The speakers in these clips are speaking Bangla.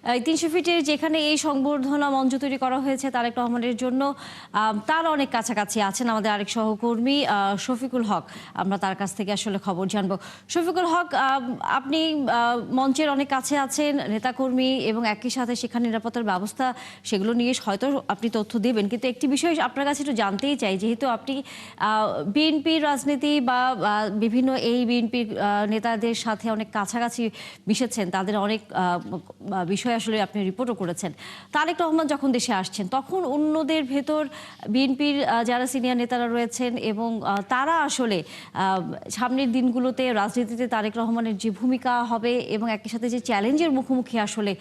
৩০০ ফিটের যেখানে এই সংবর্ধনা মঞ্চ তৈরি করা হয়েছে তারেক রহমানের জন্য, তার অনেক কাছাকাছি আছেন আমাদের আরেক সহকর্মী শফিকুল হক। আমরা তার কাছ থেকে আসলে খবর জানবো। শফিকুল হক, আপনি মঞ্চের অনেক কাছে আছেন, নেতাকর্মী এবং একই সাথে সেখানে নিরাপত্তার ব্যবস্থা, সেগুলো নিয়ে হয়তো আপনি তথ্য দেবেন, কিন্তু একটি বিষয় আপনার কাছে একটু জানতেই চাই, যেহেতু আপনি বিএনপির রাজনীতি বা বিভিন্ন এই বিএনপির নেতাদের সাথে অনেক কাছাকাছি মিশেছেন, তাদের অনেক বিষয় আসলে আপনি রিপোর্টও করেছেন। তারেক রহমান যখন দেশে আসছেন তখন অন্যদের ভেতর বিএনপির যারা সিনিয়র নেতারা রয়েছেন এবং তারা আসলে সামনের দিনগুলোতে রাজনীতিতে তারেক রহমানের যে ভূমিকা হবে এবং একই সাথে যে চ্যালেঞ্জের মুখোমুখি আসলে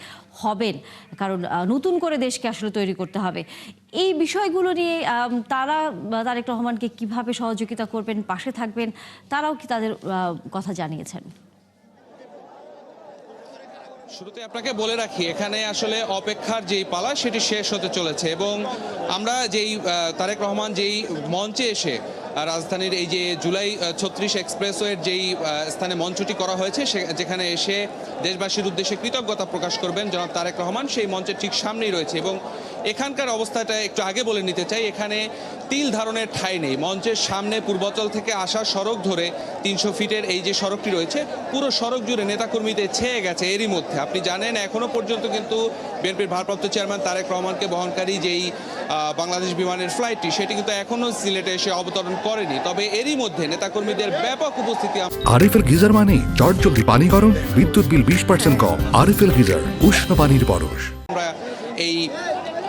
হবেন, কারণ নতুন করে দেশকে আসলে তৈরি করতে হবে, এই বিষয়গুলো নিয়ে তারা তারেক রহমানকে কিভাবে সহযোগিতা করবেন, পাশে থাকবেন, তারাও কি তাদের কথা জানিয়েছেন? শুরুতে আপনাকে বলে রাখি, এখানে আসলে অপেক্ষার যেই পালা সেটি শেষ হতে চলেছে এবং আমরা যেই তারেক রহমান যেই মঞ্চে এসে রাজধানীর এই যে জুলাই ৩৬ এক্সপ্রেসওয়ের যেই স্থানে মঞ্চটি করা হয়েছে, যেখানে এসে দেশবাসীর উদ্দেশ্যে কৃতজ্ঞতা প্রকাশ করবেন জনাব তারেক রহমান, সেই মঞ্চের ঠিক সামনেই রয়েছে এবং এখানকার অবস্থাটা একটু আগে বলে নিতে চাই। এখানে তিল ধারণের ঠাঁই নেই। মঞ্চের সামনে পূর্বাচল থেকে আসা সড়ক ধরে ৩০০ ফিটের এই যে সড়কটি রয়েছে, পুরো সড়ক জুড়ে নেতাকর্মীদের ছেয়ে গেছে। এরই মধ্যে আপনি জানেন এখনো পর্যন্ত কিন্তু বিএনপির ভারপ্রাপ্ত চেয়ারম্যান তারেক রহমানকে বহনকারী যেই বাংলাদেশ বিমানের ফ্লাইটটি, সেটি কিন্তু এখনো সিলেটে এসে অবতরণ করেনি। তবে এরই মধ্যে নেতাকর্মীদের ব্যাপক উপস্থিতি। আরএফএল গিজার মানে চটজলদি পানি গরম, বিদ্যুৎ বিল 20% কম। আরএফএল গিজার, উষ্ণ পানির পরশ। আমরা এই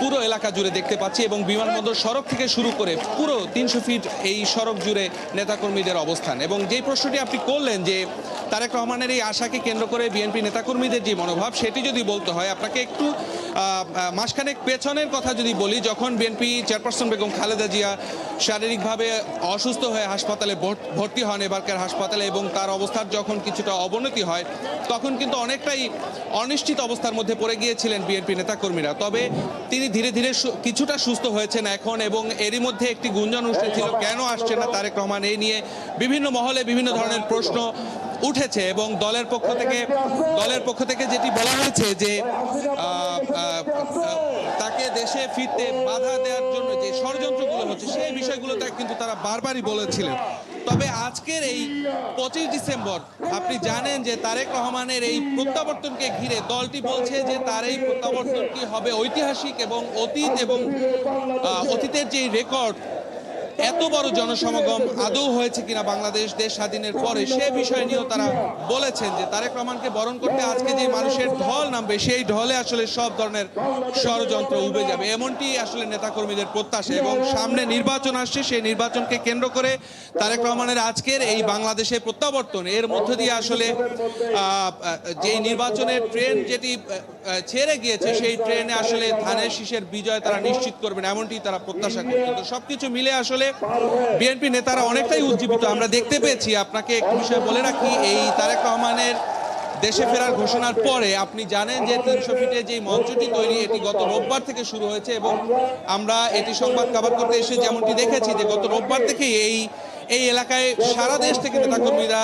পুরো এলাকা জুড়ে দেখতে পাচ্ছি এবং বিমানবন্দর সড়ক থেকে শুরু করে পুরো ৩০০ ফিট এই সড়ক জুড়ে নেতাকর্মীদের অবস্থান। এবং যেই প্রশ্নটি আপনি করলেন যে তারেক রহমানের এই আশাকে কেন্দ্র করে বিএনপি নেতাকর্মীদের যে মনোভাব, সেটি যদি বলতে হয় আপনাকে একটু মাসখানেক পেছনের কথা যদি বলি, যখন বিএনপি চেয়ারপারসন বেগম খালেদা জিয়া শারীরিকভাবে অসুস্থ হয়ে হাসপাতালে ভর্তি হন এবারকার হাসপাতালে এবং তার অবস্থার যখন কিছুটা অবনতি হয়, তখন কিন্তু অনেকটাই অনিশ্চিত অবস্থার মধ্যে পড়ে গিয়েছিলেন বিএনপি নেতাকর্মীরা। তবে তিনি ধীরে ধীরে কিছুটা সুস্থ হয়েছেন এখন এবং এরই মধ্যে একটি গুঞ্জন উঠেছিল কেন আসছে না তারেক রহমান, এই নিয়ে বিভিন্ন মহলে বিভিন্ন ধরনের প্রশ্ন উঠেছে এবং দলের পক্ষ থেকে যেটি বলা হয়েছে যে তাকে দেশে ফিরতে বাধা দেওয়ার জন্য যে ষড়যন্ত্রগুলো হচ্ছে, সেই বিষয়গুলোতে কিন্তু তারা বারবারই বলেছিলেন। তবে আজকের এই 25 ডিসেম্বর আপনি জানেন যে তারেক রহমানের এই প্রত্যাবর্তনকে ঘিরে দলটি বলছে যে তার এই প্রত্যাবর্তনটি হবে ঐতিহাসিক এবং অতীতের যে রেকর্ড, এত বড় জনসমাগম আদৌ হয়েছে কিনা বাংলাদেশ দেশ স্বাধীনের পরে, সে বিষয় নিয়েও তারা বলেছেন যে তারেক রহমানকে বরণ করতে আজকে যে মানুষের ঢল নামবে, সেই ঢলে আসলে সব ধরনের ষড়যন্ত্র উবে যাবে, এমনটি আসলে নেতাকর্মীদের প্রত্যাশা। এবং সামনে নির্বাচন আসছে, সেই নির্বাচনকে কেন্দ্র করে তারেক রহমানের আজকের এই বাংলাদেশে প্রত্যাবর্তন, এর মধ্য দিয়ে আসলে যে নির্বাচনের ট্রেন যেটি ছেড়ে গিয়েছে, সেই ট্রেনে আসলে ধানের শীষের বিজয় তারা নিশ্চিত করবেন, এমনটি তারা প্রত্যাশা করছেন। তো সবকিছু মিলে আসলে বিএনপি নেতারা অনেকটাই উজ্জীবিত আমরা দেখতে পেয়েছি। আপনাকে একটু বিষয় বলে রাখি, এই তারেক রহমানের দেশে ফেরার ঘোষণার পরে আপনি জানেন যে ৩০০ ফিটে যে মঞ্চটি তৈরি, এটি গত রোববার থেকে শুরু হয়েছে এবং আমরা এটি সংবাদ কভার করতে এসে যেমনটি দেখেছি যে গত রোববার থেকে এই এলাকায় সারা দেশ থেকে নেতাকর্মীরা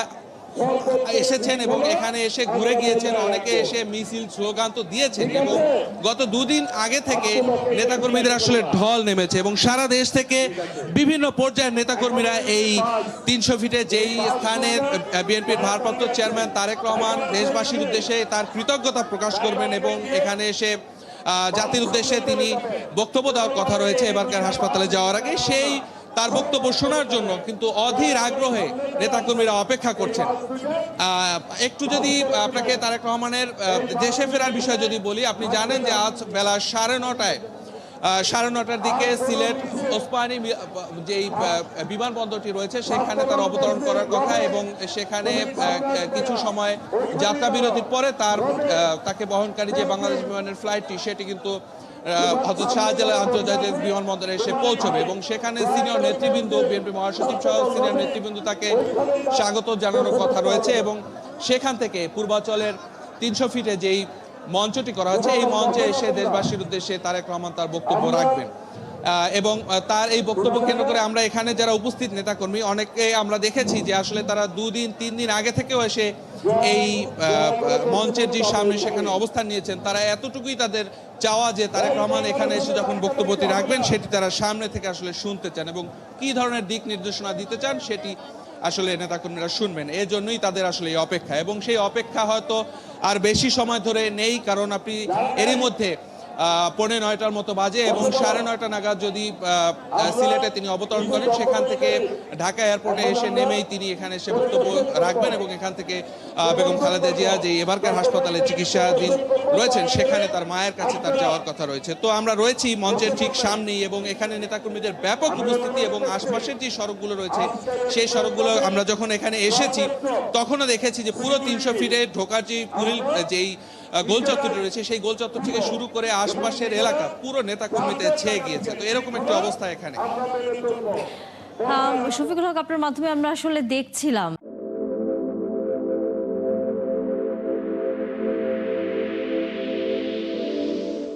এসেছেন এবং এখানে এসে ঘুরে গিয়েছেন, অনেকে এসে মিছিল স্লোগান তো দিয়েছেন এবং গত দুদিন আগে থেকে নেতাকর্মীদের আসলে ঢল নেমেছে এবং সারা দেশ থেকে বিভিন্ন পর্যায়ের নেতাকর্মীরা এই ৩০০ ফিটে যেই স্থানে বিএনপির ভারপ্রাপ্ত চেয়ারম্যান তারেক রহমান দেশবাসীর উদ্দেশ্যে তার কৃতজ্ঞতা প্রকাশ করবেন এবং এখানে এসে জাতির উদ্দেশ্যে তিনি বক্তব্য দেওয়ার কথা রয়েছে এবারকার হাসপাতালে যাওয়ার আগে, সেই তার বক্তব্য শোনার জন্য কিন্তু অধীর আগ্রহে নেতাকর্মীরা অপেক্ষা করছেন। একটু যদি আপনাকে তারেক রহমানের দেশে ফেরার বিষয় যদি বলি, আপনি জানেন যে আজ বেলা 9:30টার দিকে সিলেট ওসমানী যেই বিমানবন্দরটি রয়েছে সেখানে তার অবতরণ করার কথা এবং সেখানে কিছু সময় যাত্রা বিরতির পরে তাকে বহনকারী যে বাংলাদেশ বিমানের ফ্লাইটটি, সেটি কিন্তু হযরত শাহজালাল আন্তর্জাতিক বিমানবন্দরে এসে পৌঁছবে এবং সেখানে সিনিয়র নেতৃবৃন্দ, বিএনপি মহাসচিব সহ সিনিয়র নেতৃবৃন্দ তাকে স্বাগত জানানোর কথা রয়েছে এবং সেখান থেকে পূর্বাচলের ৩০০ ফিটে যেই মঞ্চটি করা হচ্ছে, এই মঞ্চে এসে দেশবাসীর উদ্দেশ্যে তারেক রহমান তার বক্তব্য রাখবেন। এবং তার এই বক্তব্য কেন্দ্র করে আমরা এখানে যারা উপস্থিত নেতাকর্মী অনেকে আমরা দেখেছি যে আসলে তারা 2-3 দিন আগে থেকেও এসে এই মঞ্চের যে সামনে সেখানে অবস্থান নিয়েছেন। তারা এতটুকুই তাদের চাওয়া যে তারেক রহমান এখানে এসে যখন বক্তব্যটি রাখবেন সেটি তারা সামনে থেকে আসলে শুনতে চান এবং কী ধরনের দিক নির্দেশনা দিতে চান সেটি আসলে নেতাকর্মীরা শুনবেন। এই জন্যই তাদের আসলে এই অপেক্ষা, এবং সেই অপেক্ষা হয়তো আর বেশি সময় ধরে নেই, কারণ আপনি এরই মধ্যে 9:45 মতো বাজে এবং 9:30 নাগাদ যদি সিলেটে তিনি অবতরণ করেন, সেখান থেকে ঢাকা এয়ারপোর্টে এসে নেমেই তিনি এখানে এসে বক্তব্য রাখবেন এবং এখান থেকে বেগম খালেদা জিয়া যে এবারকার হাসপাতালে চিকিৎসাধীন রয়েছেন সেখানে তার মায়ের কাছে তার যাওয়ার কথা রয়েছে। তো আমরা রয়েছি মঞ্চের ঠিক সামনেই এবং এখানে নেতাকর্মীদের ব্যাপক উপস্থিতি এবং আশপাশের যে সড়কগুলো রয়েছে সেই সড়কগুলো আমরা যখন এখানে এসেছি তখনও দেখেছি যে পুরো 300 ফিটে ঢোকার যেই গোল চত্বরটি রয়েছে সেই গোল চত্বর থেকে শুরু করে আশপাশের এলাকা পুরো নেতাকর্মীতে ছেয়ে গিয়েছে। তো এরকম একটা অবস্থা এখানে। শফিকুল হক, আপনার মাধ্যমে আমরা আসলে দেখছিলাম